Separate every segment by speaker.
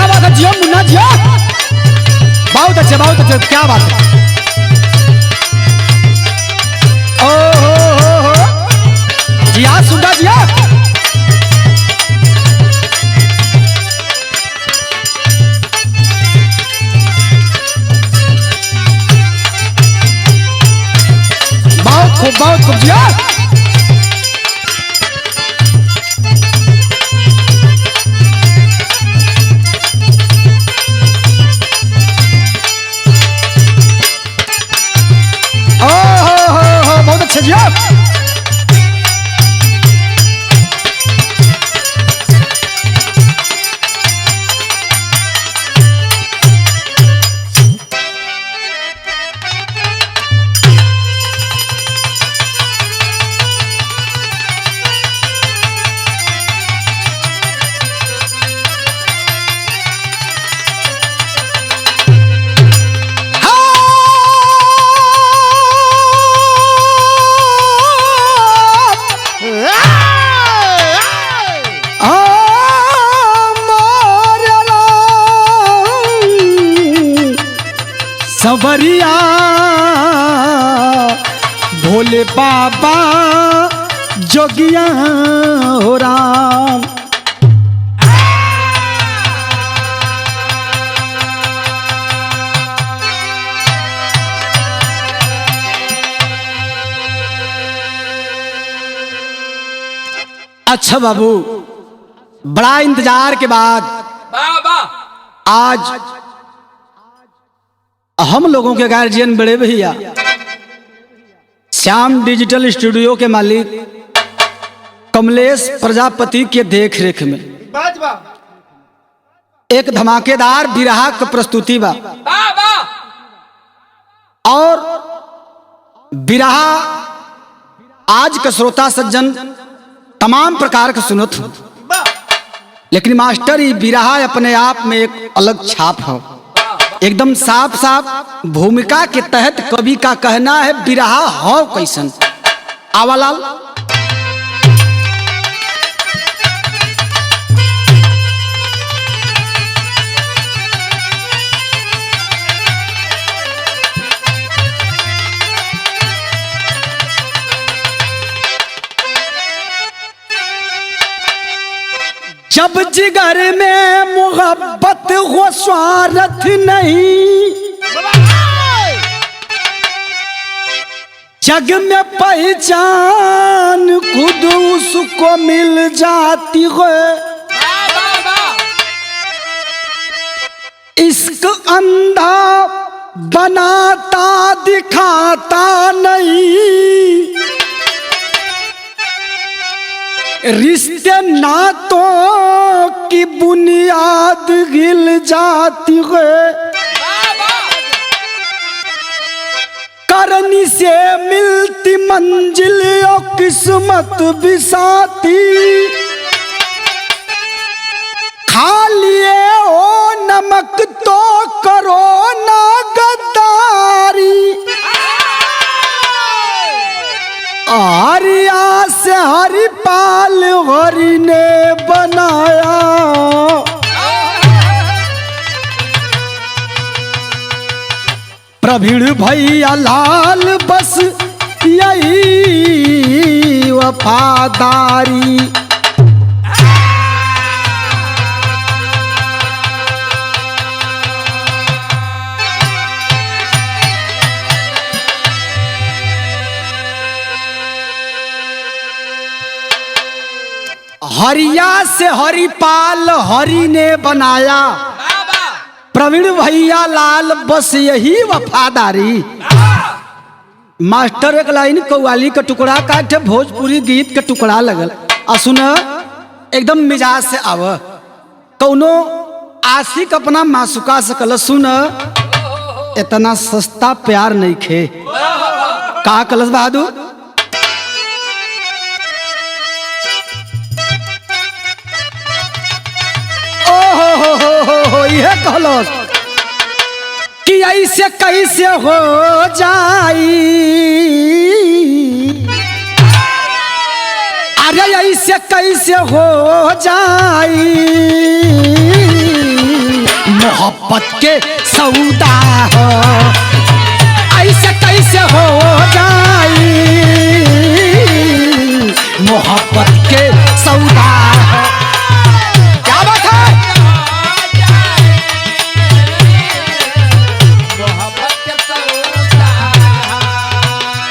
Speaker 1: क्या बात है जियो मुन्ना जियो, बहुत अच्छे क्या बात है। ओ हो जिया सुधा जिया। बहुत खूब जिया। बहुत अच्छे जिया। संवरिया भोले बाबा जोगिया हो राम। अच्छा बाबू, बड़ा इंतजार के बाद आज हम लोगों के गार्जियन बड़े भैया श्याम डिजिटल स्टूडियो के मालिक कमलेश प्रजापति के देख रेख में एक धमाकेदार बिरहा की प्रस्तुति बा। और बिरहा आज के श्रोता सज्जन तमाम प्रकार के सुनत हो, लेकिन मास्टर ये बिरहा अपने आप में एक अलग छाप है, एकदम साफ साफ भूमिका के तहत कवि का कहना है बिरहा हो कैसन। आवालाल जब जिगर में मोहब्बत हो स्वार्थ नहीं, जग में पहचान खुद उसको मिल जाती है। इश्क अंधा बनाता दिखाता नहीं, रिश्ते नातों की बुनियाद हिल जाती है। करनी से मिलती मंजिल और किस्मत भी साथी, खा लिए हो नमक तो करो ना गद्दारी। आर्या से हरिपाल हरि ने बनाया, प्रवीण भैया लाल बस यही वफादारी। हरिया से हरिपाल हरि ने बनाया, प्रवीण भैया लाल बस यही वफादारी। मास्टर एक लाइन कव्वाली का टुकड़ा काटे भोजपुरी गीत का टुकड़ा लगल आ सुन एकदम मिजाज से आव। कौनो आशिक अपना मासूका से कल सुन इतना सस्ता प्यार नहीं खे। का कलश बहादुर यह कहलो कि ऐसे कैसे हो जाई, अरे ऐसे कैसे हो जाई, मोहब्बत के सौदा हो, ऐसे कैसे हो जाई मोहब्बत के सौदा हो। क्या बात है?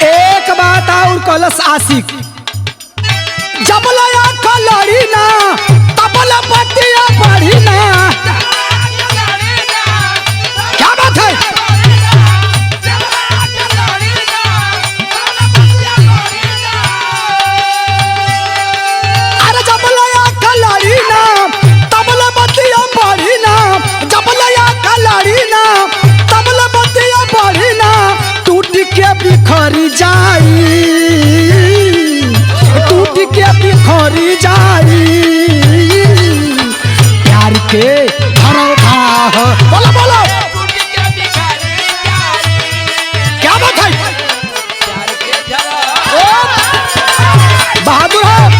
Speaker 1: एक बात और कलश आशिक, जब लया कलड़ी ना तबल बतिया पढ़ी ना। क्या बात है? अरे जब लया कलड़ी ना तबल बतिया पढ़ी ना, जब लया कलड़ी ना तबल बतिया पढ़ी ना, टूट के बिखरी जाई, टूट के बिखरी जाई प्यार के धरोधा। बोलो बोलो, क्या बात है? बहादुर हो।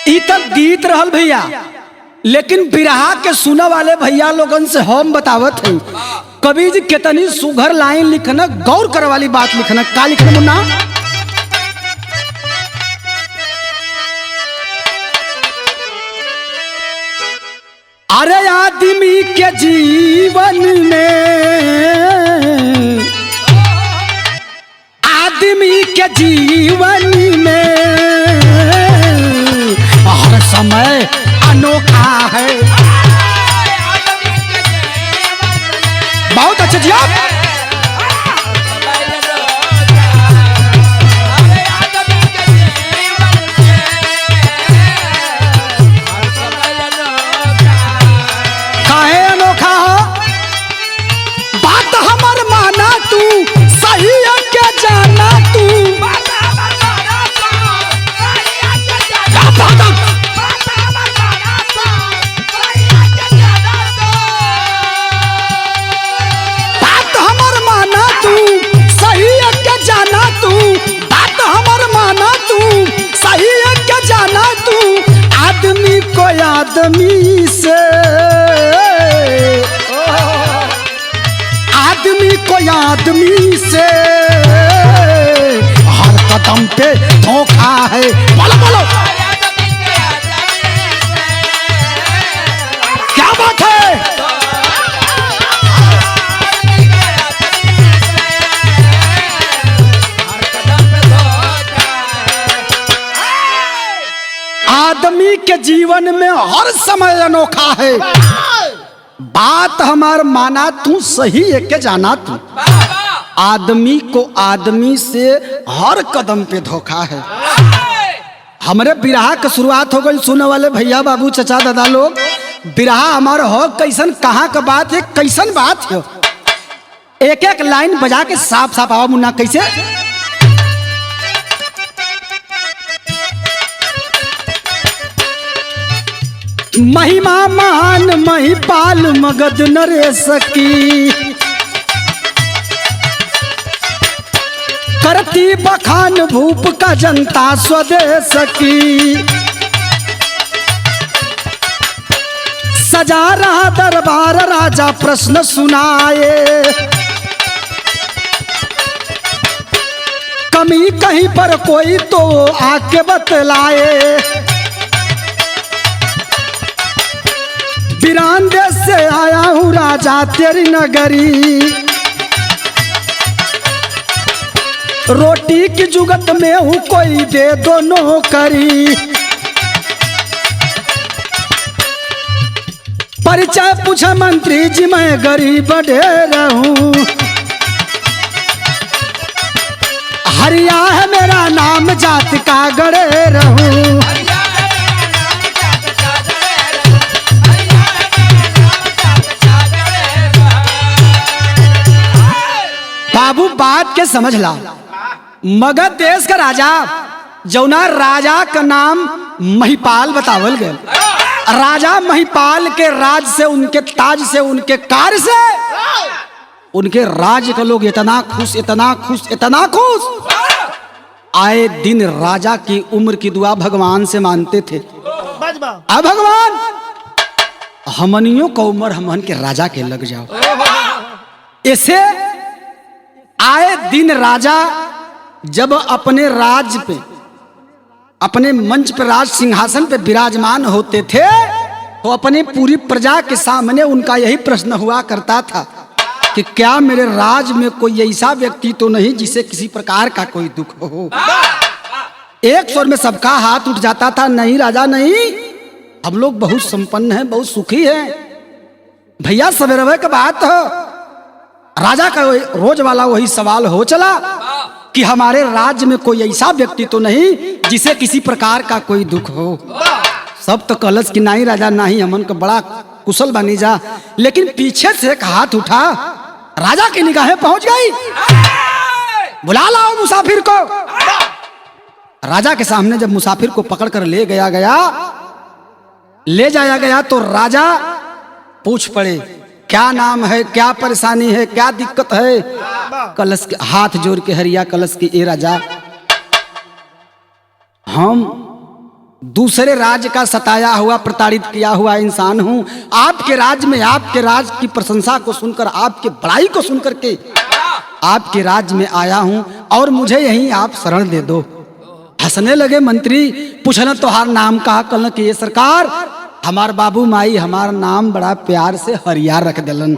Speaker 1: ई तक गीत रहल भैया, लेकिन बिरहा के सुने वाले भैया लोगन से हम बतावत हैं, कवि जी कितनी सुघर लाइन लिखना, गौर करे वाली बात लिखना। का लिखना मुन्ना? अरे आदमी के जीवन में, आदमी के जीवन में हर समय अनोखा है। बहुत अच्छे जी आप। काहे अनोखा हो? बात हमर माना तू, सही है क्या जाना तू। आदमी से, आदमी को आदमी से हर कदम पे धोखा है। बोलो बोलो, क्या बात है? आदमी के जीवन में हर समय अनोखा है। बात हमार माना तू, सही है के जाना तू। आदमी को आदमी से हर कदम पे धोखा है। हमारे बिरहा की शुरुआत हो गई। सुनने वाले भैया बाबू चचा दादा लोग, बिरहा हमारा हो कैसन, कहाँ का बात है, कैसन बात है। एक एक लाइन बजा के साफ साफ आवा मुन्ना। कैसे? महिमा मान महिपाल मगध नरेश की, करती बखान भूप का जनता स्वदेश की। सजा रहा दरबार राजा प्रश्न सुनाए, कमी कहीं पर कोई तो आके बतलाए। वीरान देश से आया हूँ राजा तेरी नगरी, रोटी की जुगत में हूँ कोई दे दो नौकरी। परिचय पूछा मंत्री जी मैं गरीब ढेर हूँ, हरिया है मेरा नाम जात का गड़े रहूं। बाबू बात के समझ ला। मगध देश का राजा जौना राजा का नाम महिपाल बतावल गए। राजा महिपाल के राज से, उनके ताज से, उनके कार्य से उनके राज्य के लोग इतना खुश, इतना खुश, इतना खुश। आए दिन राजा की उम्र की दुआ भगवान से मानते थे। अब भगवान हमनियों का उम्र हमन के राजा के लग जाओ। ऐसे आए दिन राजा जब अपने राज पे, अपने मंच पे, राज सिंहासन पे विराजमान होते थे तो अपने पूरी प्रजा के सामने उनका यही प्रश्न हुआ करता था कि क्या मेरे राज में कोई ऐसा व्यक्ति तो नहीं जिसे किसी प्रकार का कोई दुख हो। एक स्वर में सबका हाथ उठ जाता था, नहीं राजा नहीं, हम लोग बहुत संपन्न हैं, बहुत सुखी हैं। भैया सवेरे का बात हो, राजा का रोज वाला वही सवाल हो चला कि हमारे राज्य में कोई ऐसा व्यक्ति तो नहीं जिसे किसी प्रकार का कोई दुख हो। सब तो कलश की नहीं राजा नहीं, हमन को बड़ा कुशल बनी जा। लेकिन पीछे से एक हाथ उठा, राजा की निगाहें पहुंच गई, बुला लाओ मुसाफिर को। राजा के सामने जब मुसाफिर को पकड़ कर ले जाया गया तो राजा पूछ पड़े, क्या नाम है, क्या परेशानी है, क्या दिक्कत है। कलश के हाथ जोड़ के हरिया कलश की, ए राजा, हम दूसरे राज्य का सताया हुआ, प्रताड़ित किया हुआ इंसान हूं। आपके राज्य में, आपके राज्य की प्रशंसा को सुनकर, आपके बड़ाई को सुनकर के आपके राज्य में आया हूं और मुझे यहीं आप शरण दे दो। हंसने लगे मंत्री, पूछना तोहार नाम कहा। कल कि ये सरकार, हमार बाबू माई हमारा नाम बड़ा प्यार से हरिया रख दिलन।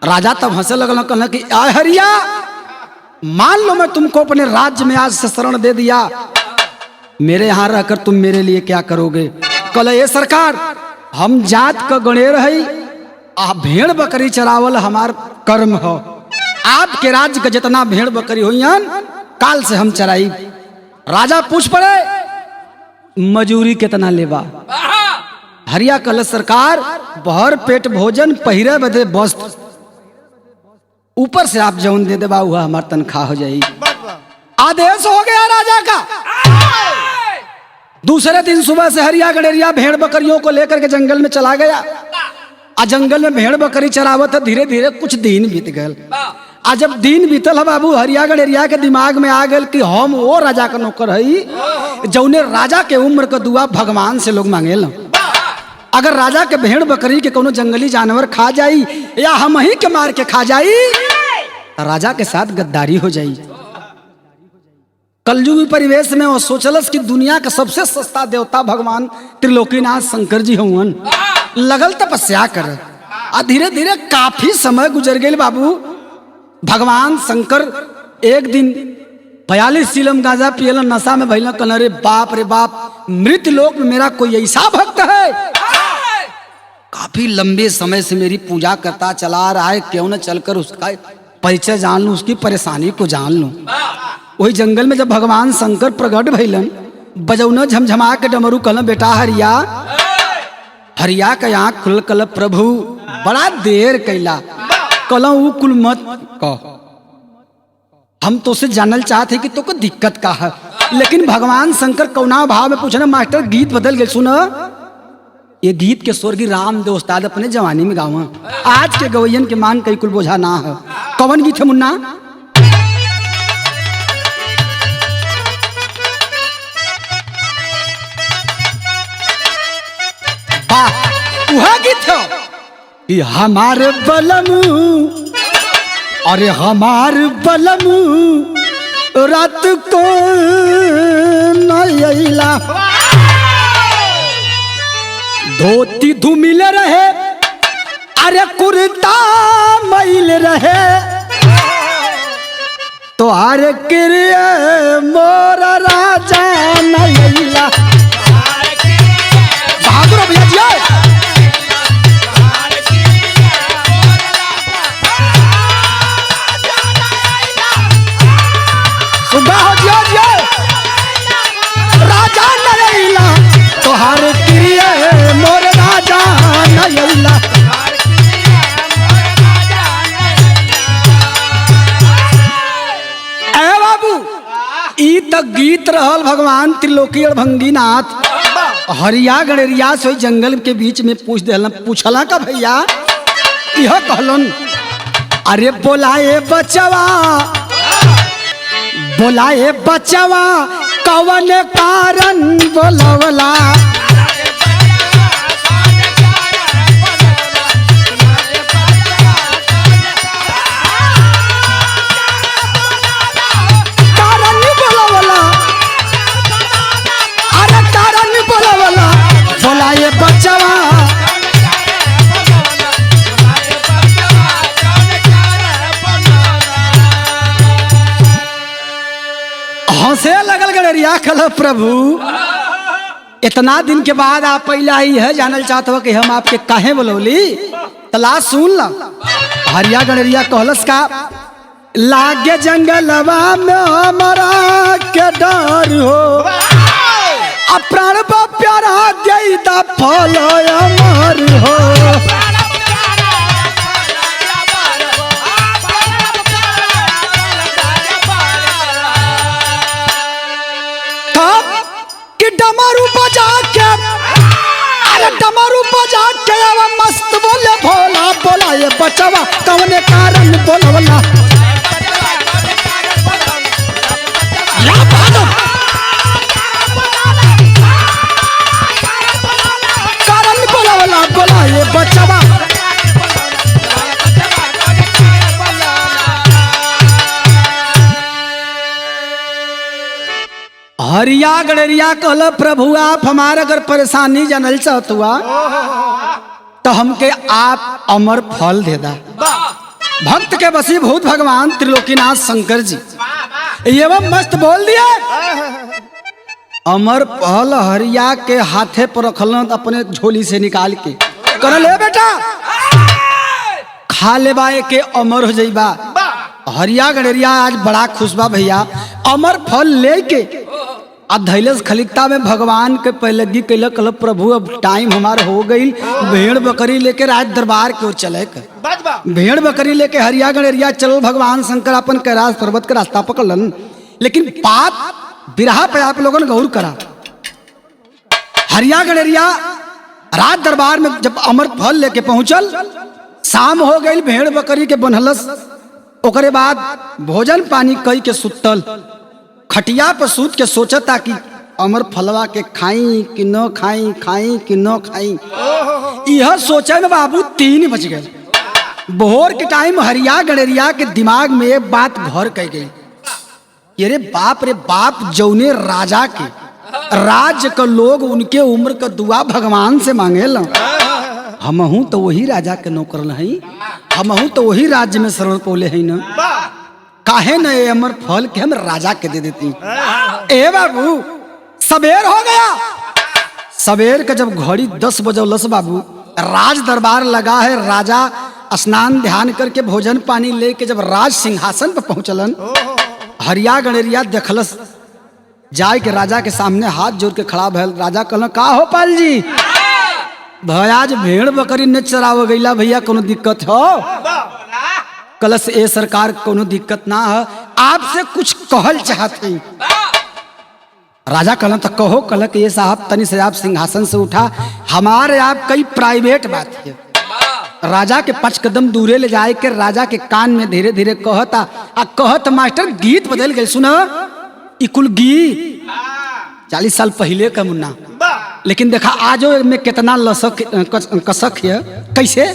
Speaker 1: राजा तब हंसे लगल, कहना कि आय हरिया, मान लो मैं तुमको अपने राज्य में आज से शरण दे दिया, मेरे यहाँ रहकर तुम मेरे लिए क्या करोगे। कल ये सरकार, हम जात का गणेर है, भेड़ बकरी चरावल हमार कर्म हो। आपके राज्य का जितना भेड़ बकरी हुई काल से हम चराई। राजा पूछ पड़े, मजूरी कितना लेबा। हरिया कल सरकार, भर पेट भोजन, पहिरे बदे वस्त्र, ऊपर से आप जौन दे देबा हुआ हमार तनख्वाह हो जाई। आदेश हो गया राजा का। दूसरे दिन सुबह से हरिया गडेरिया भेड़ बकरियों को लेकर के जंगल में चला गया। जंगल में भेड़ बकरी चरावत, धीरे धीरे कुछ दिन बीत गए। जब दिन बीतल है बाबू, हरिया गडेरिया के दिमाग में आ गल कि हम वो राजा का नौकर है जौने राजा के उम्र का दुआ भगवान से लोग मांगे। अगर राजा के भेड़ बकरी के कोनो जंगली जानवर खा जाई या हम ही के मार के खा जाई तो राजा के साथ गद्दारी हो जाई। कलयुगी परिवेश में वो सोचलस कि दुनिया का सबसे सस्ता देवता भगवान त्रिलोकीनाथ शंकर जी हुवन। लगल तपस्या कर। धीरे धीरे काफी समय गुजर गए बाबू। भगवान शंकर एक दिन 42 सीलम गांजा पियल, नशा में भैल, कहना रे बाप रे बाप, मृत लोक में मेरा कोई ऐसा भक्त है काफी लंबे समय से मेरी पूजा करता चला रहा है, क्यों न चलकर उसका परिचय जान लूं, उसकी परेशानी को जान लूं। वही जंगल में जब भगवान शंकर प्रकट भइलन, बजौना झमझमा के डमरू, कहना बेटा हरिया, हरिया का आँख खुल, कल प्रभु बड़ा देर कैला, कलऊ कुल मत कह, हम तो से जानल चाहते कि तो को दिक्कत का है। लेकिन भगवान शंकर कौना भाव में पूछना, मास्टर गीत बदल गए, सुन ये गीत के स्वर्गीय रामदेव उस्ताद अपने जवानी में गावा, आज के गवैयन के मान कई कुल बोझा ना है। कौन गीत है मुन्ना? वह गीत है कि हमारे बलमू, अरे हमार बलमू रात को नैला, धोती धुमिल रहे, अरे कुर्ता मैल रहे, तो हर क्रिय मोर राजा नैला। बहादुर भैया जी राजा नैला, तोहार क्रिय मोर राजा नैला। ए बाबू, ई तक गीत रहल भगवान त्रिलोकी अड़भंगीनाथ। हरिया गणेरिया से जंगल के बीच में पूछला का भैया, यह कहलन, अरे बोलाए बचवा बोला ए बचवा कवन कारण बोलवला। कारण बोलवला, अरे कारण बोलवला, बोला ए बचवा। हंसे लगल गड़रिया कल प्रभु इतना दिन के बाद आप पहला ही है जानल चाहत हो कि हम आपके काहे बोलौली। तला सुन ला हरिया गड़रिया कहलस का लागे जंगलवा में हमारा के डर हो अप्राण प्यारा गई दा फल अमर हो। डमरू बजा के, अरे डमरू बजा के मस्त बोले भोला, बोला ये बचवा कवने कारण बोलवला। कारण बोलवला, बोला ये बचवा। हरिया गड़रिया कहल प्रभु आप हमारा अगर परेशानी जानल चाहत हुआ तो हमके आप अमर फल दे दा। भक्त के वशीभूत भगवान त्रिलोकीनाथ शंकर जी एवं मस्त बोल दिया अमर फल हरिया के हाथे पर रखल अपने झोली से निकाल के कर ले बेटा खा ले बाए के अमर हो जाइबा। हरिया गड़रिया आज बड़ा खुश बा भैया अमर फल लेके धैलस खलिकता में भगवान के पहलगी कैल कल प्रभु अब टाइम हमार हो गई भेड़ बकरी लेके राज दरबार की ओर चले भेड़ बकरी लेके हरिया गड़रिया चल भगवान शंकर अपन कैलाश पर्वत का रास्ता पकड़लन। लेकिन बात बिरहा पे आप लोगों ने गौर करा हरिया गड़रिया राज दरबार में जब अमर फल लेके पहुंचल शाम हो गई भेड़ बकरी के बनहलस ओकरे बाद भोजन पानी कई के सुतल खटिया पर सूत के सोचता कि अमर फलवा के खाई कि न खाई खाई कि न खाई। यह सोचे में बाबू 3 बज गए। भोर के टाइम हरिया गड़रिया के दिमाग में एक बात घर कह गई ये रे बाप जौने राजा के राज्य का लोग उनके उम्र का दुआ भगवान से मांगे ला हमहू तो वही राजा के नौकर हई हमहू तो वही राज्य में शरण पौले है न काहे न ये अमर फल के हम राजा के दे देती। ए बाबू सबेर हो गया सबेर का जब घड़ी 10 बजौलस बाबू राज दरबार लगा है। राजा स्नान ध्यान करके भोजन पानी लेके जब राज सिंहासन पर पहुंचलन हरिया गड़रिया देखलस जाय के राजा के सामने हाथ जोड़ के खड़ा भैल। राजा कहल का हो पाल जी भयाज भेड़ बकरी न चराव गईला भैया कोनो दिक्कत हो। कलश ए सरकार कोनो दिक्कत ना है आपसे कुछ कहल चाहते राजा कहल तो कहो कल ये साहब तनी से आप सिंहासन से उठा हमारे आप कई प्राइवेट बात है। राजा के 5 कदम दूरे ले जाए के राजा के कान में धीरे धीरे कहता कहत मास्टर गीत बदल गए सुना इकुल गीत 40 साल पहले का मुन्ना लेकिन देखा आजो में कितना लसक कसक है कैसे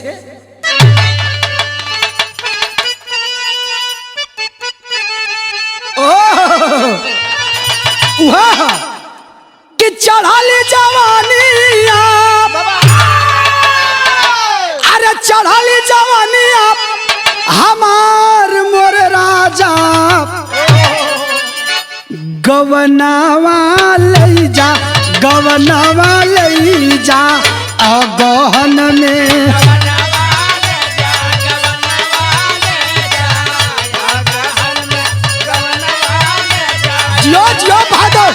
Speaker 1: कि चढ़ाली जवानिया अरे चढ़ाली जवानिया हमार मोर राजा गवनावा ले जा अगहन में जियो जियो भादो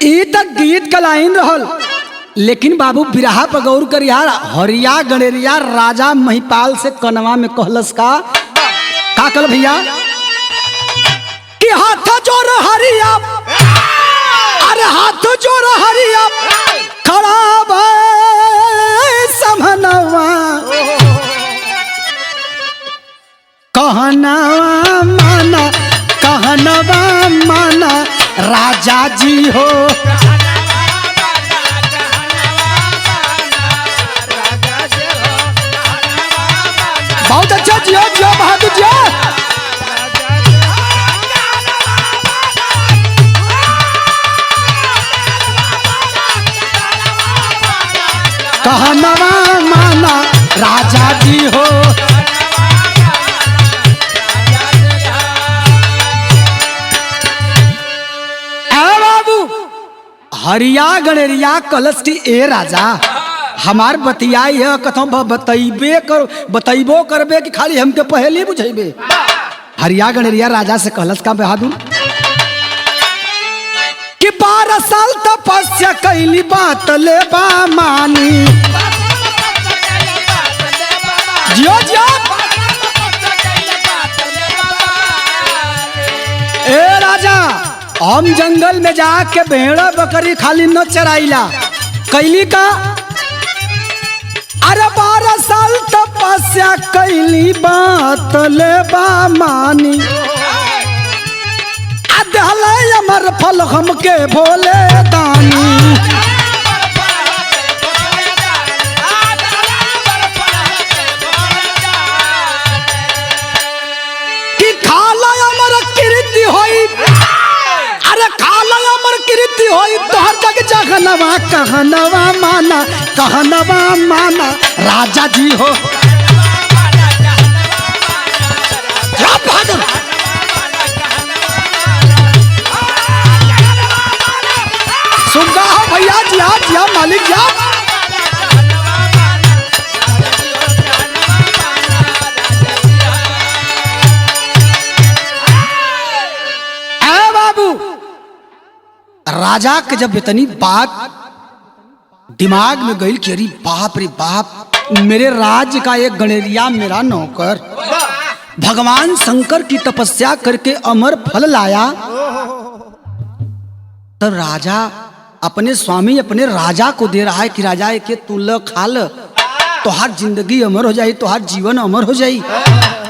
Speaker 1: ई तक गीत का लाइन रहल लेकिन बाबू बिरहा पर गौर कर यार हरिया गणेरिया राजा महिपाल से कनवा में कहलस का कल भैया कि हाथ जोर हरिया अरे हाथ जोर हरिया खड़ा समनवा जी हो। बहुत अच्छा जियो जियो बहादुर जियो। कहनवा माना राजा जी हो। बाबू हरिया गणेरिया कलश की ए राजा हमार बतिया यह कथम बतैबो करबे कि खाली हमके पहले बुझेबे। हरिया गणेरिया राजा से कहलस का बहादुर कि 12 साल तपस्या कैली बात ले बा मानी। जियो जियो ए राजा हम जंगल में जाके भेड़ा बकरी खाली न चराइला कैली का। अरे 12 साल तपस्या कैली बात ले बा मानी। अमर फल हमके भोले दानी। कि खाला अमर कीर्ति होई। अरे खाला अमर कीर्ति होई तोहर जग जगनवा कहनवा माना राजा जी हो। सुनता हो भैया जिया मालिक जिया। बाबू राजा के जब इतनी बात दिमाग में गई कि अरे बाप रे बाप मेरे राज्य का एक गणेरिया मेरा नौकर भगवान शंकर की तपस्या करके अमर फल लाया। तो राजा अपने स्वामी अपने राजा को दे रहा है कि राजा के तू ल खा ल तोहार जिंदगी अमर हो जाई तोहार जीवन अमर हो जाई।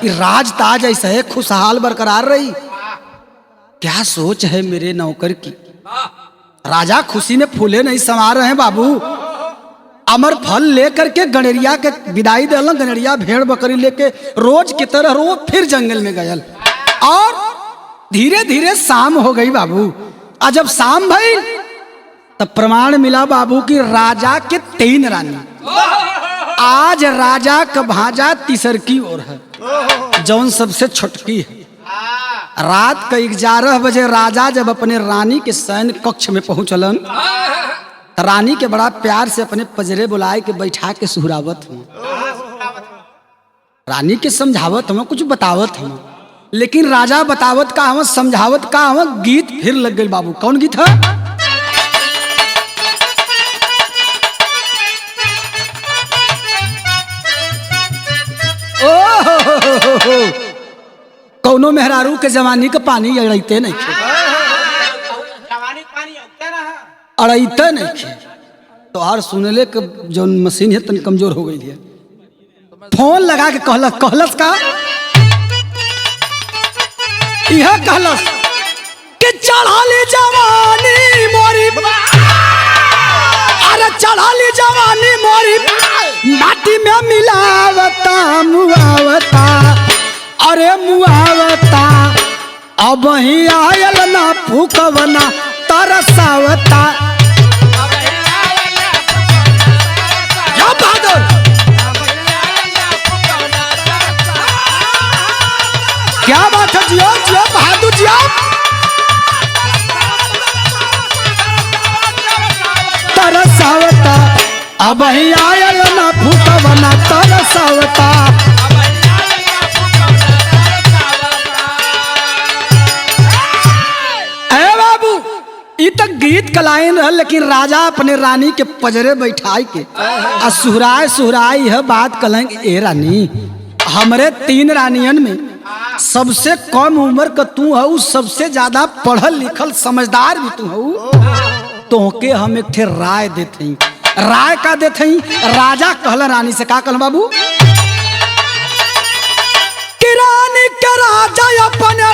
Speaker 1: राज ताज ऐसा है खुशहाल बरकरार रही। क्या सोच है मेरे नौकर की। राजा खुशी में फूले नहीं समा रहे हैं बाबू। अमर फल लेकर के गणेरिया के विदाई दिल। गणेरिया भेड़ बकरी लेके रोज की तरह रोज फिर जंगल में गयल और धीरे धीरे शाम हो गई बाबू। आज जब शाम भई तब प्रमाण मिला बाबू की राजा के 3 रानी। आज राजा का भाजा तीसर की ओर है जौन सबसे छुटकी है। रात का 11 बजे राजा जब अपने रानी के सैन्य कक्ष में पहुंचलन रानी के बड़ा प्यार से अपने पजरे बुलाए के बैठा के सुहरावत हूँ। रानी के समझावत हूँ कुछ बतावत हूँ। लेकिन राजा बतावत का हम समझावत का हम गीत फिर लग गई बाबू। कौन गीत है। कौनो मेहरारू के जवानी का पानी अड़ते नहीं अड़ते नहीं तो हर सुनले के जो मशीन है तन कमजोर हो गई है। फोन लगा के कहलस का यह कहलस कि चढ़ाली जवानी मोरी। अरे चढ़ाली जवानी मोरी माटी में मिलावता मुआवता। अरे मुआवता अब ही आयल ना फूकवना तरसावता। क्या बात है जियो जियो बहादुर जियो। तरसावता अब ही आयल ना फूकवना तरसावता। तक गीत कलाइन रह लेकिन राजा अपने रानी के पजरे बैठाई के आ सुहराई है बात कलेंगे। ए रानी हमरे 3 रानियन में सबसे कम उम्र का तू है सबसे ज्यादा पढ़ल लिखल समझदार भी तू है। तो के हम एक ठे राय देते राय का देते राजा कहला रानी से का कहल बाबू कि रानी के राजा अपने।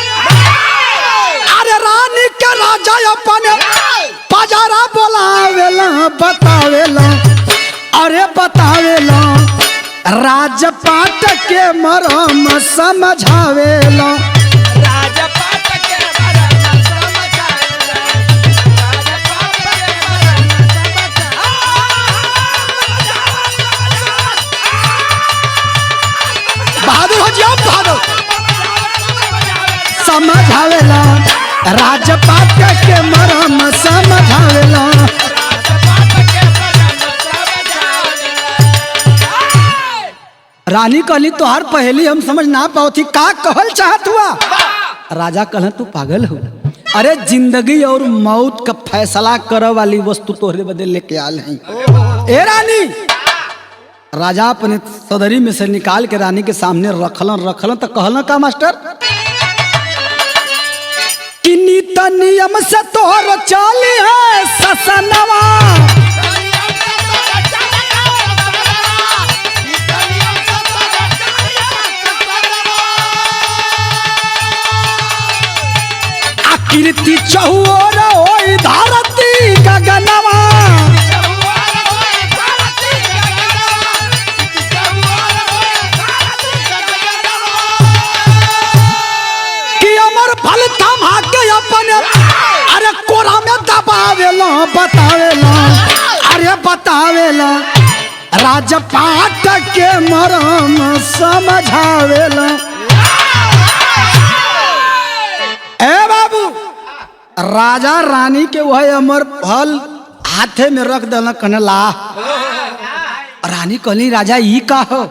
Speaker 1: अरे रानी के राजा अपने बाजारा बोलावेला बतावेला अरे बतावेला राजपाट के मरम समझावेला बहादुर हो जी आप बहादुर समझावेला राजपाट के मरम समझावेला रानी कहली तोहार पहली हम समझ ना पाओ थी का कहल चाहत हुआ राजा कहला तू पागल हो अरे जिंदगी और मौत का फैसला करे वाली वस्तु तोहरे बदले लेके आल है ए रानी राजा अपने सदरी में से निकाल के रानी के सामने रखलन तो कहलन का मास्टर कि नीत नियम से तोहर चाली है ससनवा कीर्ति चहुओर होई धरती गगनवा कि अमर फल थमा के अपन अरे कोरा में दबावेला बतावेला अरे बतावेला राजपाट के मरम समझावेला ए बाबू राजा रानी के वह अमर फल हाथे में रख देना कहने ला रानी कहली राजा ई का हो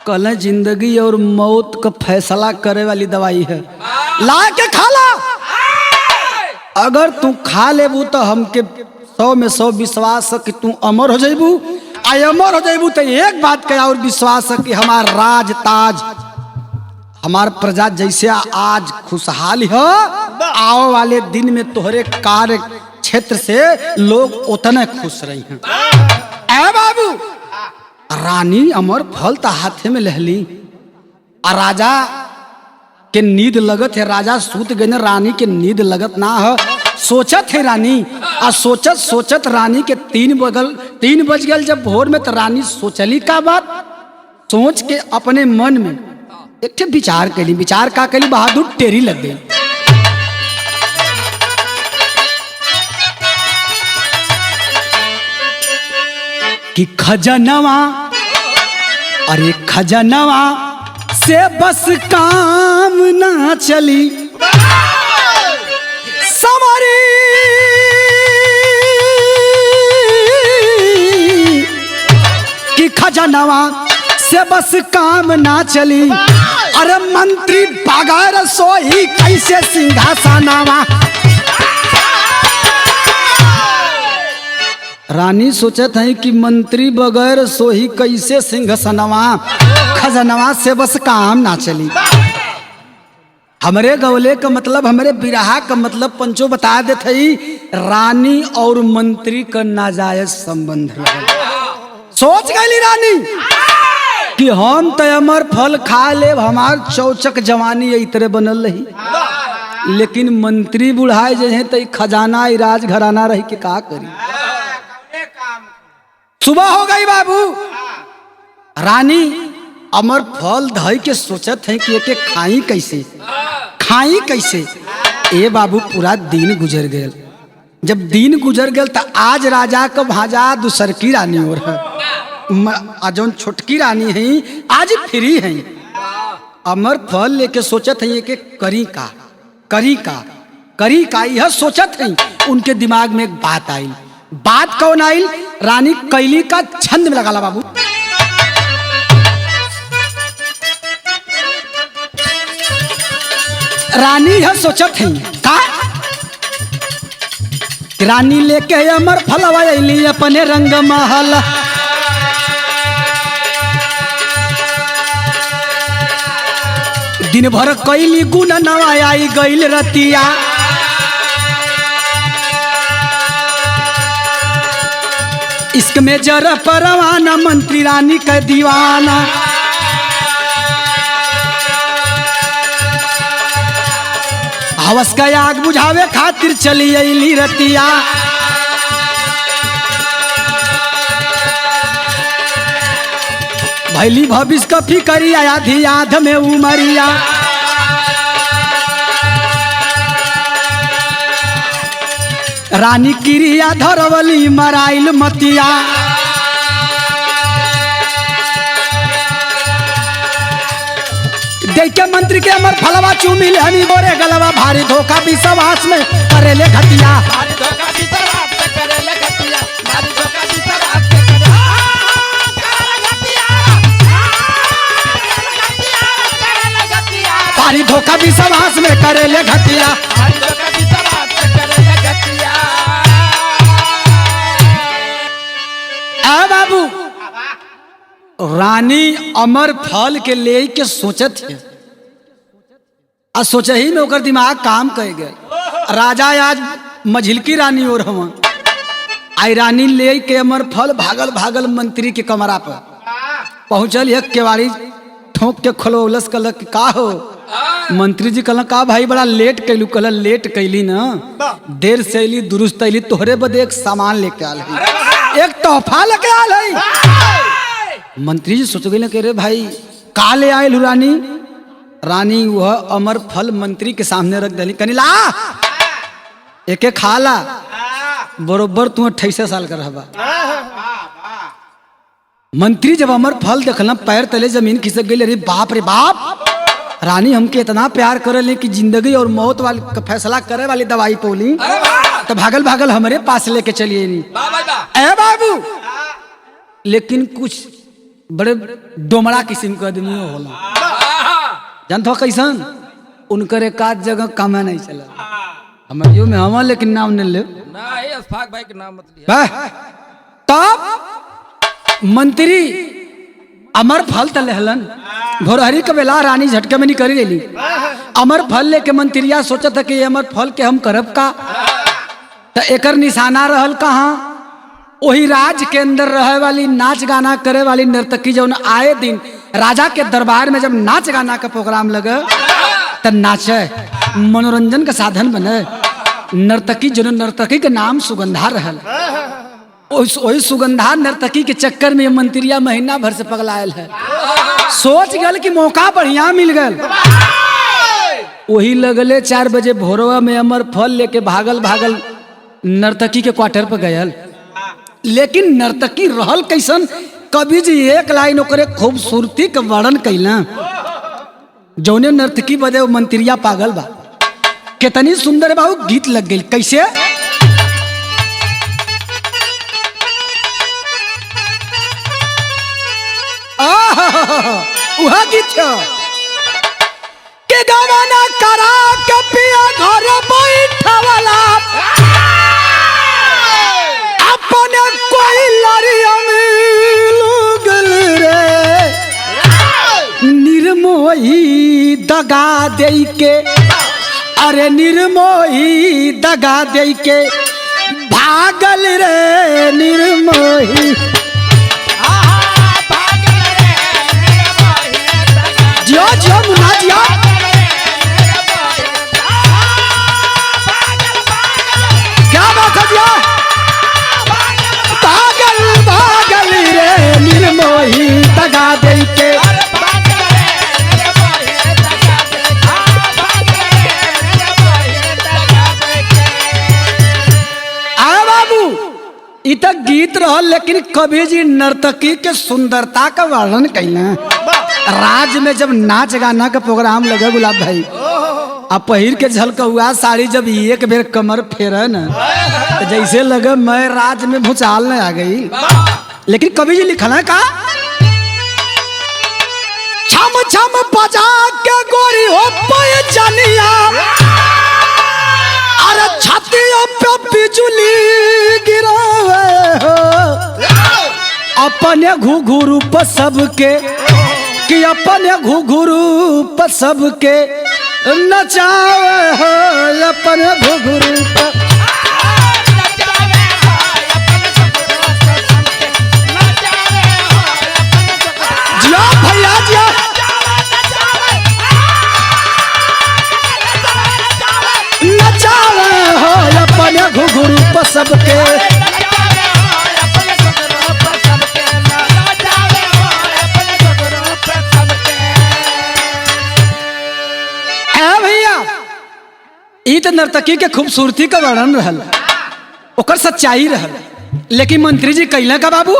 Speaker 1: कहले जिंदगी और मौत का फैसला करे वाली दवाई है ला के खा ला अगर तू खा लेबू तो हमके 100 में 100 विश्वास है कि तू अमर हो जाबू अमर हो जाबू तो एक बात का और विश्वास है कि हमार राज ताज हमार प्रजा जैसे आज खुशहाल है आओ वाले दिन में तोहरे कार्य क्षेत्र से लोग उतने खुश रही हैं ए बाबू रानी अमर फल तो हाथे में लहली और राजा के नींद लगत है राजा सूत गए न रानी के नींद लगत ना है सोचत है रानी और सोचत सोचत रानी के 3 बज गए जब भोर में तो रानी सोचली का बात सोच के अपने मन में एक विचार कैली विचार का कैली बहादुर टेरी लग गई कि खजनवा अरे खजनवा से बस काम ना चली समरी कि खजनवा से बस काम ना चली अरे मंत्री बगैर सोई कैसे सिंहासनवा रानी सोचत है कि मंत्री बगैर सोही कैसे सिंहासनवा खजनवा से बस काम ना चली हमरे गौले का मतलब हमरे बिरहा का मतलब पंचो बता देते ही रानी और मंत्री का नाजायज संबंध रहे सोच गई रानी कि हम तो अमर फल खा ले हमार चौचक जवानी इतरे बनल रही लेकिन मंत्री बुढ़ाए जे तो खजाना राज घराना रही के का करी सुबह हो गई बाबू रानी अमर फल धई के सोचत है कि एक खाई कैसे ए बाबू पूरा दिन गुजर गया जब दिन गुजर गया तो आज राजा का भाजा दूसर की रानी और है जौन छोटकी रानी है आज फ्री है अमर फल लेके सोचत है कि करी का यह सोचत है उनके दिमाग में एक बात आई बात कौन आई रानी कैली का छंद में लगा बाबू रानी यह सोचत है का रानी लेके अमर फलवा अली अपने रंग महल दिन भर कैली गुण नवाई गईल रतिया इश्क में जरा परवाना मंत्री रानी का दीवाना हवस का आग बुझावे खातिर चली अली रतिया। भैली भविष्य का फिकरिया आधी याद में उमरिया। रानी किरिया धरवली मराइल मतिया। देख के मंत्री के अमर फलवा चूमिल हनी बोरे गलवा भारी धोखा विश्वास में करेले घटिया। भारी धोखा विश्वास में करेले घटिया। बाबू रानी अमर फल के ले के सोचत है आ सोच ही में ओकर दिमाग काम कर गए। राजा आज मझिलकी रानी और हम आई रानी ले के अमर फल भागल भागल मंत्री के कमरा पर पहुंचल। एक केवाड़ी ठोक के खोलौलस कल का हो मंत्री जी कहला का भाई बड़ा लेट कैलू। कहला लेट कैली ना देर से अली दुरुस्त अली तोहरे बदे एक सामान लेके आल है, एक तोहफा लेके आल है। मंत्री जी सोच गए कि रे भाई का ले आयल रानी। रानी वह अमर फल मंत्री के सामने रख दिली। कनी ला एक खा ला बरोबर तू 28 साल का रहबा। मंत्री जब अमर फल देखल पैर तले जमीन खिसक गई। अरे बाप रे बाप रानी हमके इतना प्यार करले कि जिंदगी और मौत वाली फैसला करे वाली दवाई पौली तो भागल भागल हमारे पास लेके चलिए नहीं ए बाबू। लेकिन कुछ बड़े डोमड़ा किस्म का आदमी होला जानते हो कैसन उनकर एक आध जगह काम नहीं चला हमारे में हम लेकिन नाम नहीं ले
Speaker 2: भाई के नाम मत लिया।
Speaker 1: तब मंत्री अमर फल तलहलन भोरहरी के बेला रानी झटके में निकल गई। अमर फल लेके मंत्रिया सोचा था कि अमर फल के हम करब का तो एकर निशाना रहल कहाँ वही राज के अंदर रहे वाली नाच गाना करे वाली नर्तकी जो आए दिन राजा के दरबार में जब नाच गाना का प्रोग्राम लगे तब नाचे मनोरंजन का साधन बने। नर्तकी जो नर्तकी के नाम सुगंधा रहल वही सुगंधा नर्तकी के चक्कर में मंत्रिया महीना भर से पगलायल है। सोच गल कि मौका बढ़िया मिल गल। वही लगले 4 बजे भोरवा में अमर फल लेके भागल भागल नर्तकी के क्वार्टर पर गयल। लेकिन नर्तकी रहल कैसन कवि जी एक लाइन ओकरे खूबसूरती के वर्णन कैला जौने नर्तकी बदे वो मंत्रिया पागल बा। कितनी सुंदर बा गीत लग गई कैसे वह गीत के गवाना करा के पिया घर बैठवला अपने कोई लड़िया मिल रे निर्मोही दगा दे के। अरे निर्मोही दगा दे के भागल रे निर्मोही। जियो जियो मुन्ना जियो क्या बात है जियो भागल भागल रे निर्मोही दगा दे के। इत गीत रहा लेकिन कवि जी नर्तकी के सुंदरता का वर्णन कैला। राज में जब नाच गाना का प्रोग्राम लगे गुलाब भाई अब पहिर के झलका हुआ साड़ी जब एक बेर कमर फेरे न तो जैसे लगे मैं राज में भूचाल न आ गई। लेकिन कवि जी लिखल है का छम छम बजा के गोरी हो जनिया अरे छतियों पे बिजुली गिरावे हो अपने घुघरू पर सबके कि अपने घुघरू पर सबके नचावे हो अपने घुघरू पर जिया भैया जिया सबके। भैया ई तो नर्तकी के खूबसूरती का वर्णन रहल, ओकर सच्चाई रहल, लेकिन मंत्री जी कैला का बाबू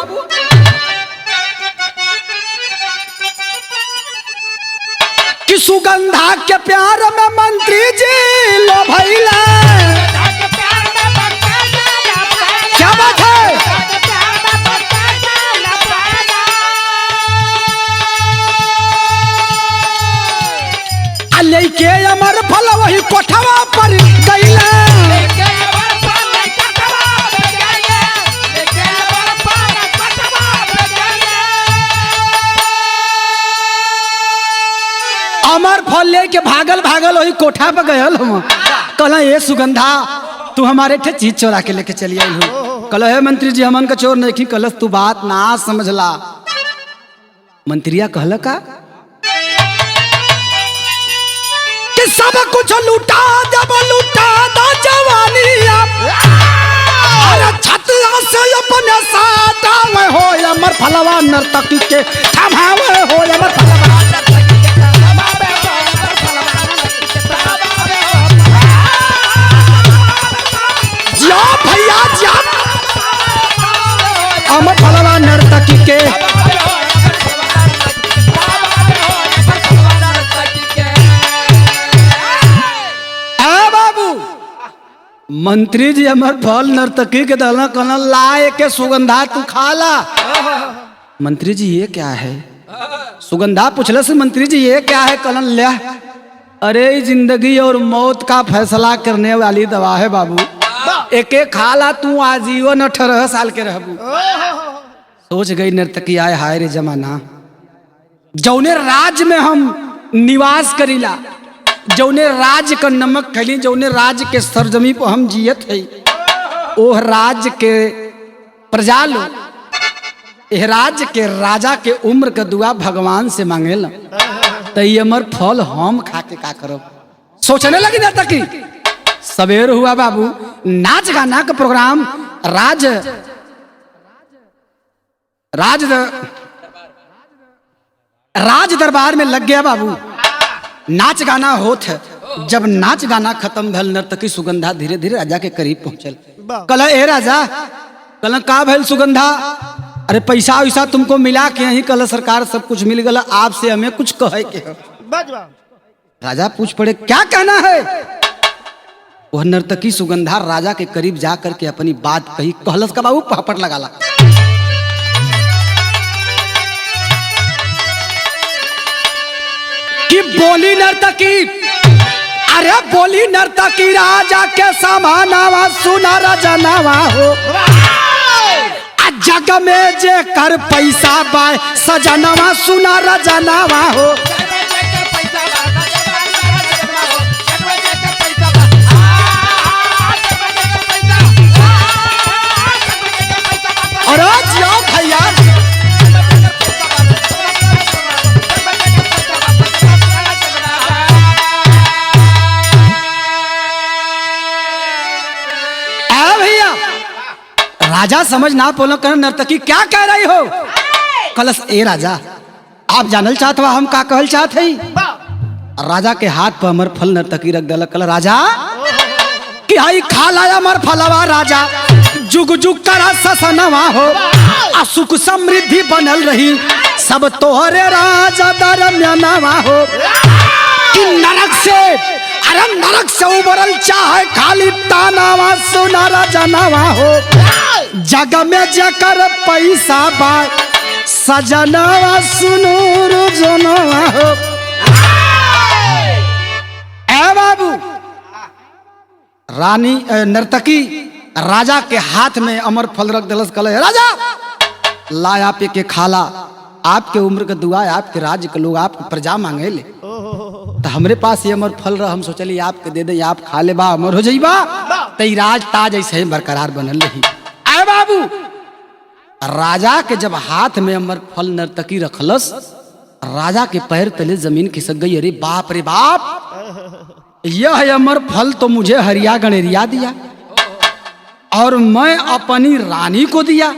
Speaker 1: कि सुगंधा के प्यार में मंत्री जी लो भैला। क्या बात है? लेके अमर फल वही कोठवा पर गईला। अमर फल लेके भागल भागल वही कोठा पर गयल हम। कहला ये सुगंधा तू हमारे ठे चीज चोरा के लेके चली आई हो। कहला हे मंत्री जी हमन का चोर नहीं, कहलस तू बात ना समझला। मंत्रिया कहला का सब कुछ लूटा जब लूटा दा जवानी छतरा से अपने साटा में हो अमर फलवा नर्तकी के थमावे हो अमर फलवा। जा भैया जा अमर फलवा नर्तकी के। मंत्री जी अमर फल नर्तकी के दलना कहना लाए के सुगंधा तू खा ला। मंत्री जी ये क्या है? सुगंधा पूछले से मंत्री जी ये क्या है? कहना ले अरे जिंदगी और मौत का फैसला करने वाली दवा है बाबू, एक एक खा ला तू आजीवन 18 साल के रहबू। सोच गई नर्तकी आए हाय रे जमाना, जौने राज्य में हम निवास करीला, जौने राज्य का नमक खैली, जौने राज्य के सरजमी पर हम जियत है, ओह राज्य के प्रजा लोग एह राज्य के राजा के उम्र का दुआ भगवान से मांगेला। तो ये अमर फल हम खा के का करब? सोचने लगी ना तक सवेर हुआ बाबू, नाच गाना का प्रोग्राम राज दरबार में लग गया बाबू। नाच गाना होत है। जब नाच गाना खत्म भल नर्तकी सुगंधा धीरे धीरे राजा के करीब पहुंचल। कहला ए राजा, कहला का भल सुगंधा? अरे पैसा वैसा तुमको मिला के यही? कहला सरकार सब कुछ मिल गया, आपसे हमें कुछ कहे के है। राजा पूछ पड़े क्या कहना है? वह नर्तकी सुगंधा राजा के करीब जा करके अपनी बात कही। कहलस का बाबू पहपट लगाला। कि बोली नर्तकी, अरे बोली नर्तकी राजा के समानावा सुना रजनावा हो। जग में जे कर पैसा बाय सजनावा सुना रजनावा हो। अरे जाओ भैया, राजा समझ ना पोलो कर नर्तकी क्या कह रही हो? कलश ए राजा आप जानल चाहत हुआ हम का कहल चाहत है? राजा के हाथ पर अमर फल नर्तकी रख दल। कल राजा कि हाई खा लाया अमर फलवा राजा, जुग जुग करा ससनवा हो। सुख समृद्धि बनल रही सब तोहरे राजा दरम्यानवा हो। कि नरक से, अरे नरक से उबरल चाहे खाली तानावा सुना रजनावा हो। जग में जकर पैसा बा सजनावा सुनो रजनावा हो। ए बाबू, रानी नर्तकी राजा के हाथ में अमर फल रख दलस। कल राजा लाया पे के खाला, आपके उम्र का दुआ है, आपके राज्य के लोग आपको प्रजा मांगे ले। तो हमरे पास ये अमर फल रहा, हम सोचली आपके दे दे, आप खा ले बा अमर हो जाइबा। तई राज ताज ऐसे ही बरकरार बनल रही। आए बाबू, राजा के जब हाथ में अमर फल नर्तकी रखलस, राजा के पैर तले जमीन खिसक गई। अरे बाप रे बाप, यह अमर फल तो मुझे हरिया गणेरिया दिया और मैं अपनी रानी को दिया,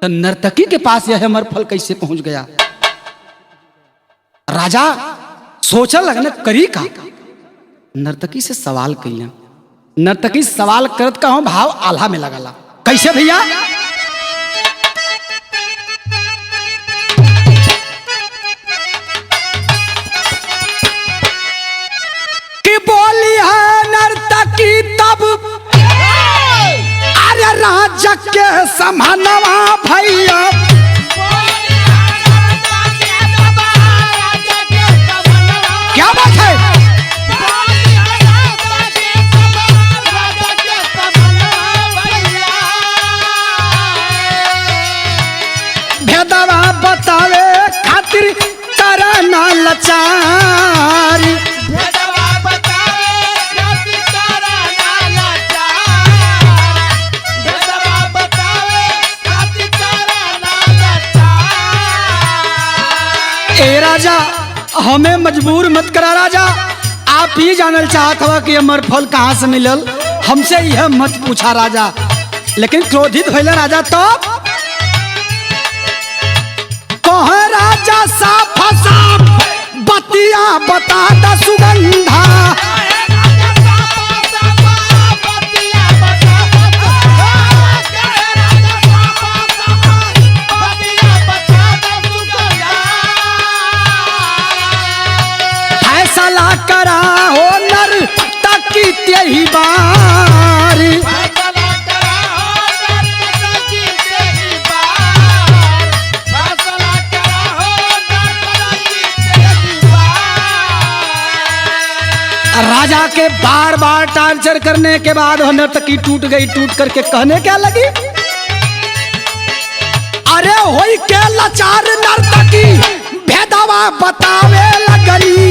Speaker 1: तो नर्तकी के पास यह अमर फल कैसे पहुंच गया? राजा सोचा लगने करी का, नर्तकी से सवाल कैला। नर्तकी सवाल करत का भाव आल्हा में लगला। कैसे भैया? कि बोली है नर्तकी तब, अरे राजा के समानवा भैया। क्या बात है? भेदवा बतावे खातिर करना लाचार। ए राजा, हमें मजबूर मत करा राजा। आप ही जानल चाहत हुआ कि अमर फल कहाँ से मिलल, हमसे यह मत पूछा राजा। लेकिन क्रोधित भइल राजा तो कह राजा साफ साफ बतिया बता द सुगंधा। फैसला करा हो नर्तकी तेही बार। राजा के बार बार टार्चर करने के बाद नर्तकी टूट गई। टूट करके कहने क्या लगी? अरे होई के लाचार नर्तकी भेदवा बतावे लगली।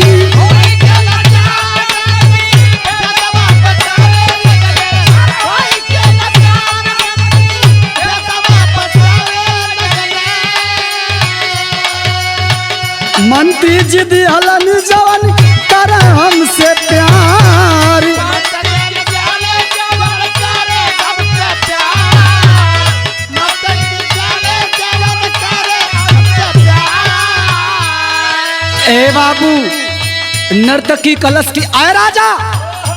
Speaker 1: मंत्री जी दिहलन जवन कर हमसे प्यार। ए बाबू, नर्तकी कलश की आए राजा,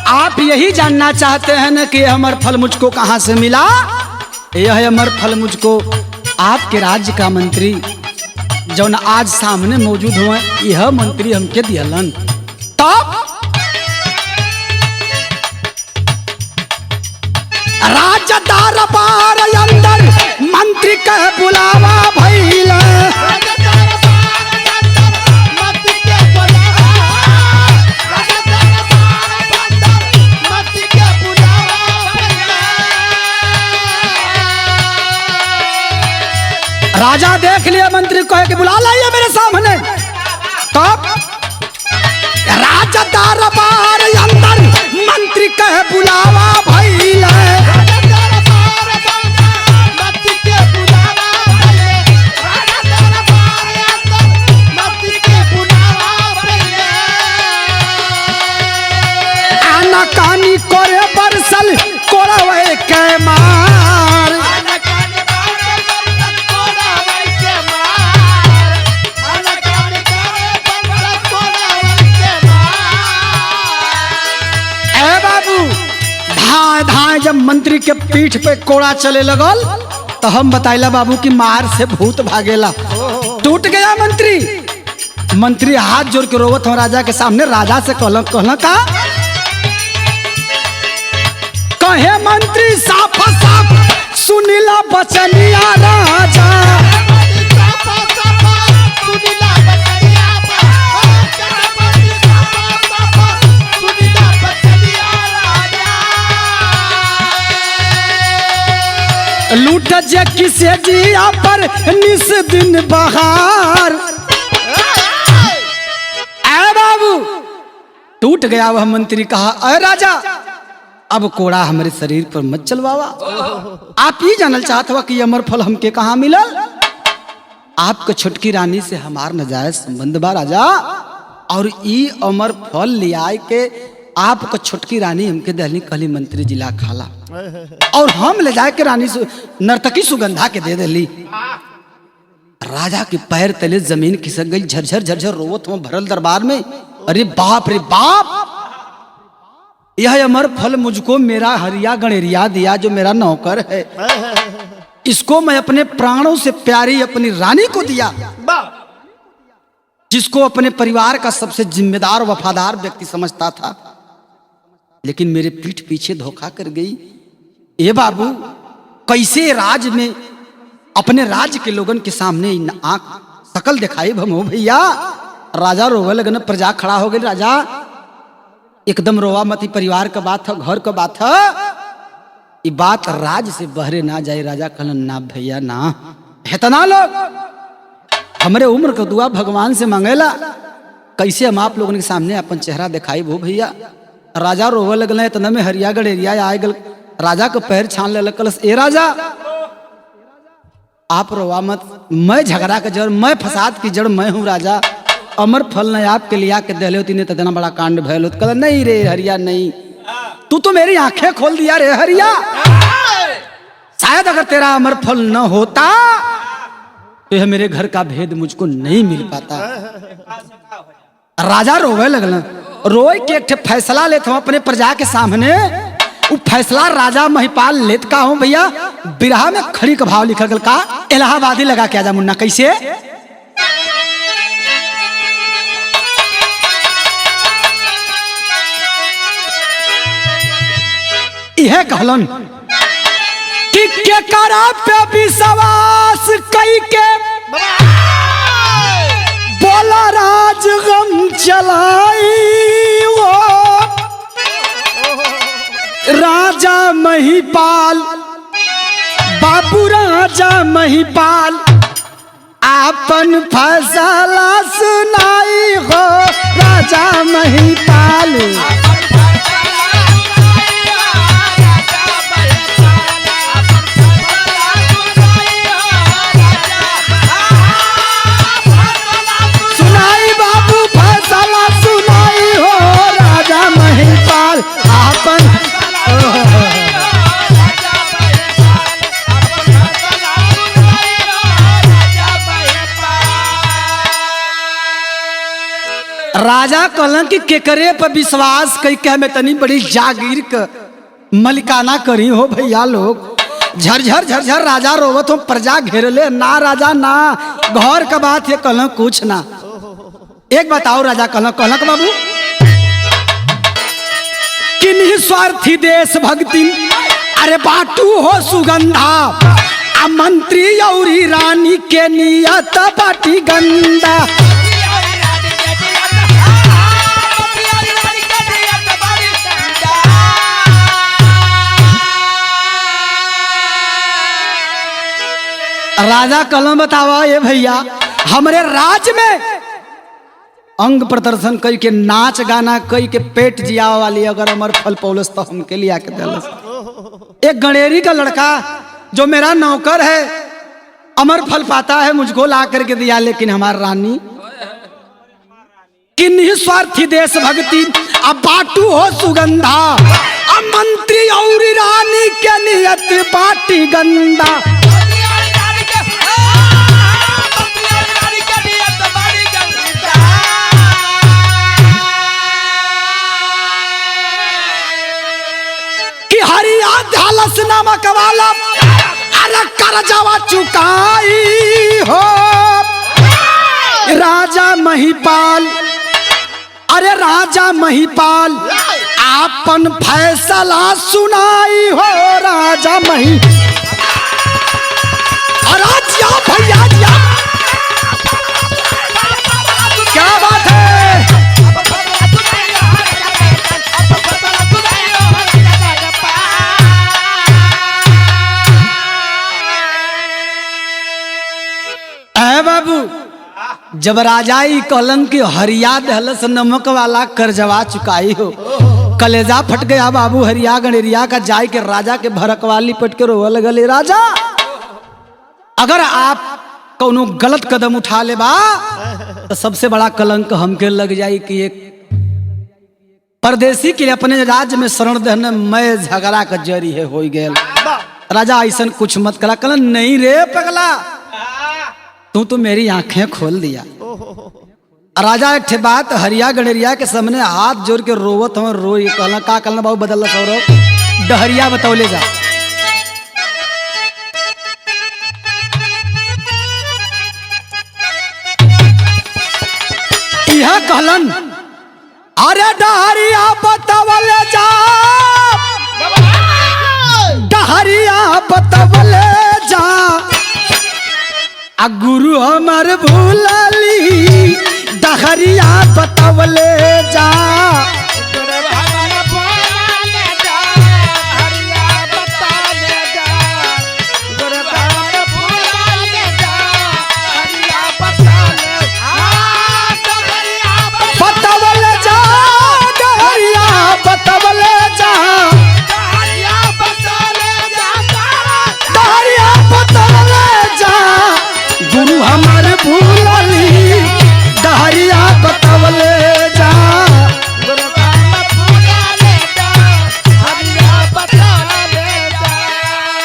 Speaker 1: आप यही जानना चाहते हैं न कि अमर फल मुझको कहां से मिला? यह अमर फल मुझको आपके राज्य का मंत्री जौन आज सामने मौजूद हुए, यह मंत्री हमके दियलन। तब राजा दरबार अंदर मंत्री के बुलावा भइल। राजा देख लिया मंत्री को कि बुला लाइए मेरे सामने। तब राजा दरबार अंदर मंत्री कहे बुलावा भइल। आना कानी करे बरसल कोड़वे के मार। धाए जब मंत्री के पीठ पे कोड़ा चले लगल तो हम बताइला बाबू की मार से भूत भागेला। टूट गया मंत्री। मंत्री हाथ जोड़ के रोवत हो राजा के सामने। राजा से कहला का कहे मंत्री साफ साफ सुनिला बचनिया राजा। लूट जे किसे जिया पर निस दिन बहार। ऐ बाबू, टूट गया वह मंत्री। कहा अरे राजा, अब कोड़ा हमारे शरीर पर मत चलवावा। आप ही जानल चाहत हुआ कि अमर फल हमके कहाँ मिलल? आपके छोटकी रानी से हमार नाजायज संबंध बा राजा, और ई अमर फल ले आए के आपका छोटकी रानी हमके दहली कहली मंत्री जिला खाला और हम ले जाके रानी नर्तकी सुगंधा के दे दिली। राजा के पैर तले जमीन खिसक गई, झरझर झरझर रोवत हुआ भरल दरबार में। अरे बाप रे बाप, यह अमर फल मुझको मेरा हरिया गणेरिया दिया जो मेरा नौकर है, इसको मैं अपने प्राणों से प्यारी अपनी रानी को दिया, जिसको अपने परिवार का सबसे जिम्मेदार वफादार व्यक्ति समझता था, लेकिन मेरे पीठ पीछे धोखा कर गई। ए बाबू, कैसे राज में अपने राज्य के लोगन के सामने आंख शकल दिखाई भमो भैया। राजा रोवे लगन, प्रजा खड़ा हो गई। राजा एकदम रोवा मत, परिवार का बात है, घर का बात है, ये बात राज से बहरे ना जाए। राजा कहलन, ना भैया ना, इतना लोग हमारे उम्र का दुआ भगवान से मांगेला, कैसे हम आप लोगों के सामने अपन चेहरा दिखाई भो भैया। राजा रोवे लगल, इतना में हरिया गड़ेरिया आए गल, राजा को पैर छान ले कलस। ए राजा आप रोवा मत, मैं झगड़ा का जड़, मैं फसाद की जड़ मैं हूँ राजा। अमर फल न आपके लिया के दहले होती, तो इतना बड़ा कांड भयल होता। कल नहीं रे हरिया नहीं, तू तो मेरी आंखें खोल दिया रे हरिया। शायद अगर तेरा अमर फल न होता तो यह मेरे घर का भेद मुझको नहीं मिल पाता। राजा रोवे लगल, रोए के एक फैसला लेते हूँ अपने प्रजा के सामने। वो फैसला राजा महिपाल लेत का हूँ भैया। बिरहा में खड़ी का भाव लिखा गल का, इलाहाबादी लगा के आजा मुन्ना। कैसे? यह कहलन कि के करा पे विश्वास कई के बोला राज गम चलाई वो राजा महिपाल, बाबू राजा महिपाल आपन फैसला सुनाई हो राजा महिपाल। सुनाई बाबू फैसला सुनाई हो राजा महिपाल आपन। राजा कहलन कि केकरे पर विश्वास कई के हमें तनी बड़ी जागीर क मलिकाना करी हो भैया लोग। झरझर झरझर राजा रोवत हो, प्रजा घेरले, ना राजा ना, घर का बात है, कहलन कुछ ना। एक बताओ राजा कहलन बाबू कि निस्वार्थी देश भक्ति अरे बाटू हो सुगंधा, आ मंत्री औरी रानी के नियत बाटी गंदा। राजा कलम बतावा ये भैया, हमारे राज्य में अंग प्रदर्शन कई के नाच गाना कई के पेट जिया वाली अगर अमर फल पौलस तो हमके लिया के दलस। एक गणेरी का लड़का जो मेरा नौकर है अमर फल पाता है, मुझको ला करके दिया, लेकिन हमारी रानी कि निस्वार्थी देश भक्ति अब बाटू हो सुगंधा, अब मंत्री और रानी के नियत बाटी गंदा। हरिया धालस नमक वाला अरे करजवा चुकाई हो राजा महिपाल, अरे राजा महिपाल आपन फैसला सुनाई हो राजा मही। अरे जिया भैया जिया, क्या बात है। बाबू जब राजाई कलम के हरिया दहलस नमक वाला करजवा चुकाई हो, कलेजा फट गया बाबू हरिया गणेरिया का, जाय के राजा के भरकवाली पट के रोवे लगले। राजा अगर आप कोनो गलत कदम उठा ले बा तो सबसे बड़ा कलंक हमके लग जाई कि एक परदेसी के लिए अपने राज्य में शरण देने मैं झगड़ा का जरी है हो गए। राजा ऐसा कुछ मत करा। कल नहीं रे पगला, तू तो मेरी आंखें खोल दिया। राजा एक बात हरिया गणरिया के सामने हाथ जोड़ के रोवत हो रो कहला का कहना बाबू बदल सौरव डहरिया बतौले जा। यह कहलन अरे डहरिया बतौले जा, डहरिया बतौले जा, आ गुरु हमार भूलाली डहरिया बतौले जा।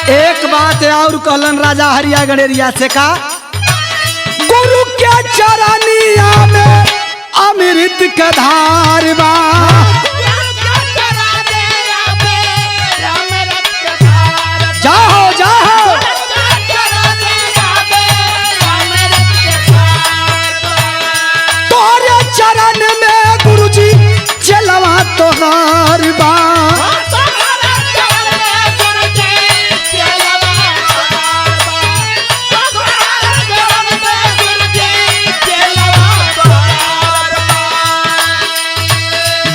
Speaker 1: एक बात और कहलन राजा हरिया गणेरिया से का, गुरु के चरनिया में अमृत का धार बा, जाओ जाओ तोरे चरण में गुरुजी चलवा तोहार बा।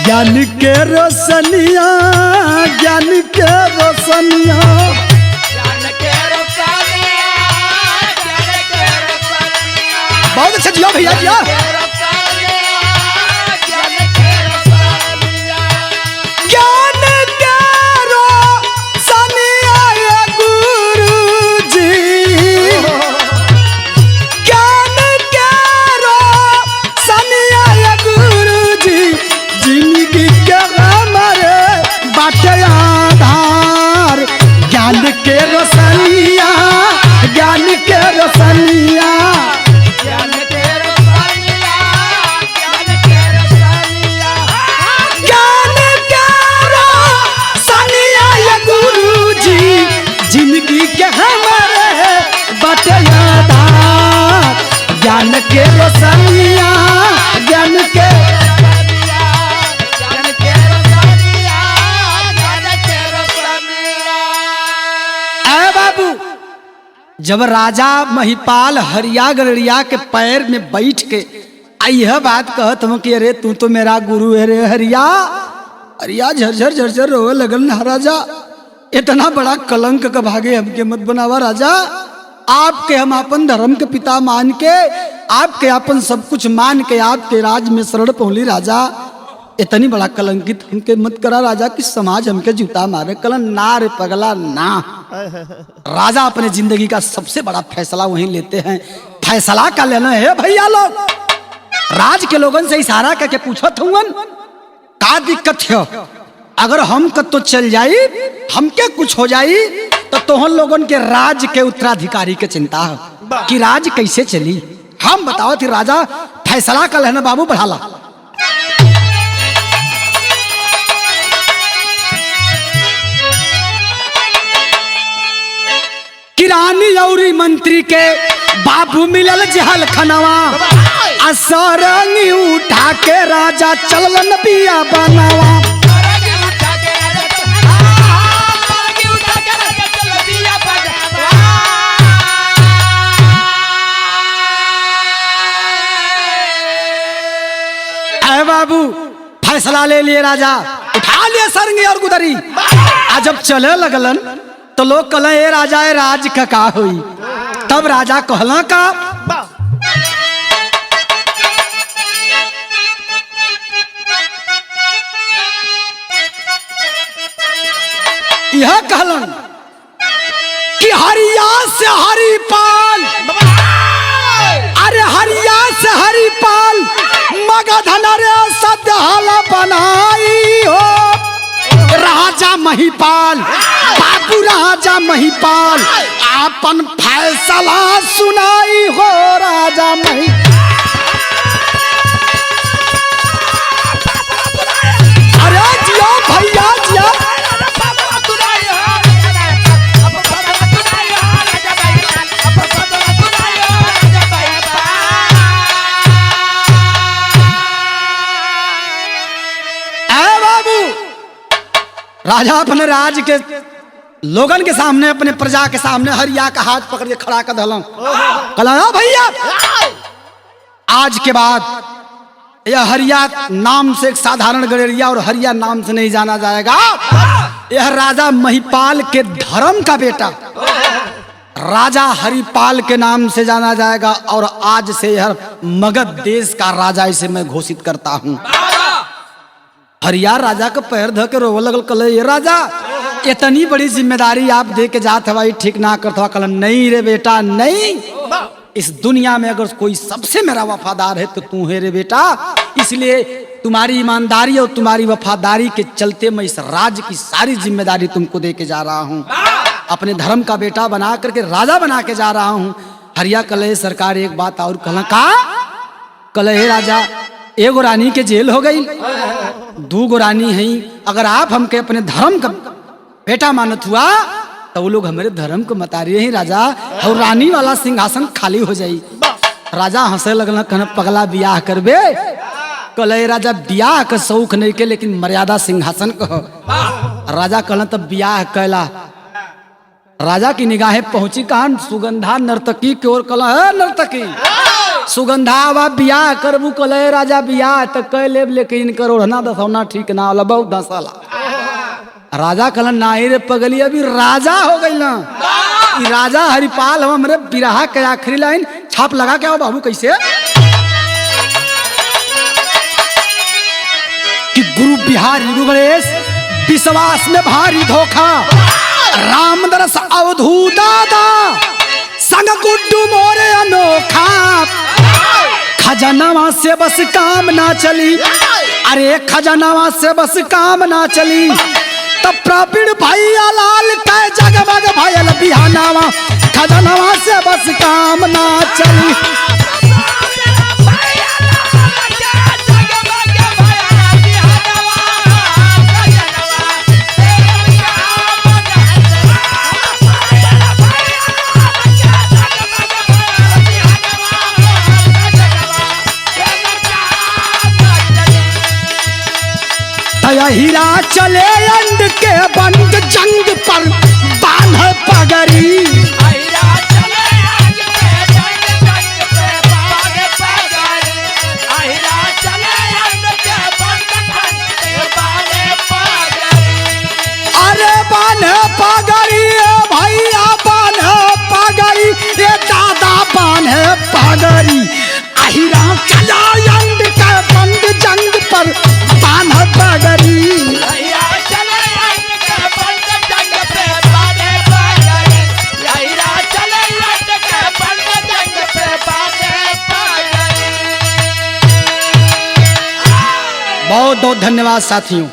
Speaker 1: ज्ञान के रोशनिया, ज्ञान के रोशनिया, बहुत अच्छा जिया भैया जिया। ज्ञान के रोशनिया गुरुजी, ज्ञान के रोशनिया गुरुजी, जिंदगी के हमारे बाटे आधार। ज्ञान के रोशनिया, ज्ञान के रोशनिया, ज्ञान के रोशनिया, ज्ञान के रोशनिया, ज्ञान के रोशनिया ये गुरुजी, जिंदगी के हमारे बाटे आधार। ज्ञान के रोशनिया, ज्ञान के जब राजा महिपाल हरिया गणरिया के पैर में बैठ के यह बात कहत हूँ कि अरे तू तो मेरा गुरु है रे हरिया। हरिया झरझर झरझर रोवे लगल ना राजा, इतना बड़ा कलंक का भागे हमके मत बनावा राजा। आपके हम अपन धर्म के पिता मान के, आपके अपन सब कुछ मान के आपके राज में शरण पहुली राजा। इतनी बड़ा कलंकित हमके मत करा राजा कि समाज हमके जूता मारे। कलन ना रे पगला ना। राजा अपने जिंदगी का सबसे बड़ा फैसला वहीं लेते हैं। फैसला का लेना है भैया लोग। राज के लोगन से इशारा करके पूछत हुवन का दिक्कत है, अगर हम कतो चल जाई, हमके कुछ हो जाई तो तोहन लोगन के राज के उत्तराधिकारी के चिंता है कि राज कैसे चली। हम बताओ थी राजा फैसला का लेना बाबू बढ़ाला। किरानी और मंत्री के बाबू मिलल जहल खनवा, असरंगी उठा के राजा चलन बिया बनावा। ऐ बाबू फैसला ले लिए राजा, उठा लिए सरंगी और गुदरी। आज जब चले लगलन तो लोग कहले ए राजा ए राज का हुई। तब राजा कहला का यह कहलन कि हरिया से हरिपाल, अरे हरिया से हरिपाल मगध नरे सदहल बनाई। महिपाल, बाबू राजा महिपाल, आपन फैसला सुनाई हो राजा महिपाल। अरे जियो भैया जियो। राजा अपने राज के लोगन के सामने, अपने प्रजा के सामने हरिया का हाथ पकड़ के खड़ा कर दहलन। कहला भैया आज के बाद यह हरिया नाम से एक साधारण गडेरिया और हरिया नाम से नहीं जाना जाएगा। यह राजा महिपाल के धर्म का बेटा राजा हरिपाल के नाम से जाना जाएगा और आज से यह मगध देश का राजा इसे मैं घोषित करता हूँ। हरिया राजा का पैर धो के रोवे लगल। कल ये राजा इतनी बड़ी जिम्मेदारी आप दे के जात हवाई ठीक ना करता। कल नहीं रे बेटा नहीं, इस दुनिया में अगर कोई सबसे मेरा वफादार है तो तू है रे बेटा। इसलिए तुम्हारी ईमानदारी और तुम्हारी वफादारी के चलते मैं इस राज्य की सारी जिम्मेदारी तुमको दे के जा रहा हूँ। अपने धर्म का बेटा बना करके राजा बना के जा रहा हूँ। हरिया कल सरकार एक बात और कहला का कल राजा एगो रानी के जेल हो गई, 2 गो रानी है। अगर आप हमके अपने धर्म का बेटा मानत हुआ तो वो लोग हमारे धर्म को मतारी ही राजा, और रानी वाला सिंहासन खाली हो जाई। राजा हंसे लगल, कहना पगला बियाह करबे। कहले राजा बियाह का शौक नहीं के लेकिन मर्यादा सिंहासन को। राजा कहला तब बियाह कैला। राजा की निगाहें पहुंची कहां सुगंधा नर्तकी की ओर। कहला है नर्तकी सुगंधा बियाह करबू। कले राजा बियाह तो कह लेब लेकिन करोड़ना दसौना ठीक ना होला, बहुत दसला। राजा कहला नाही रे पगली अभी राजा हो गई ना। राजा हरिपाल हम हमरे बिरहा के आखिरी लाइन छाप लगा के आओ बाबू। कैसे कि गुरु बिहारी गणेश विश्वास में भारी धोखा, रामदरस अवधू दादा संग गुड्डू मोरे अनोखा। खजानावा से बस काम ना चली, अरे खजानावा से बस काम ना चली। तब प्रवीण भैया लाल के जगमग भयल बिहानावा, खजानावा से बस काम ना चली। हीरा चले अंड के बंद जंग पर बांध पगड़ी। अरे बांध पगड़ी भैया, बांध पगड़ी ये दादा, बांध पगड़ी। हीरा चला अंड के बंद जंग पर बांध पगड़ी। बहुत बहुत धन्यवाद साथियों।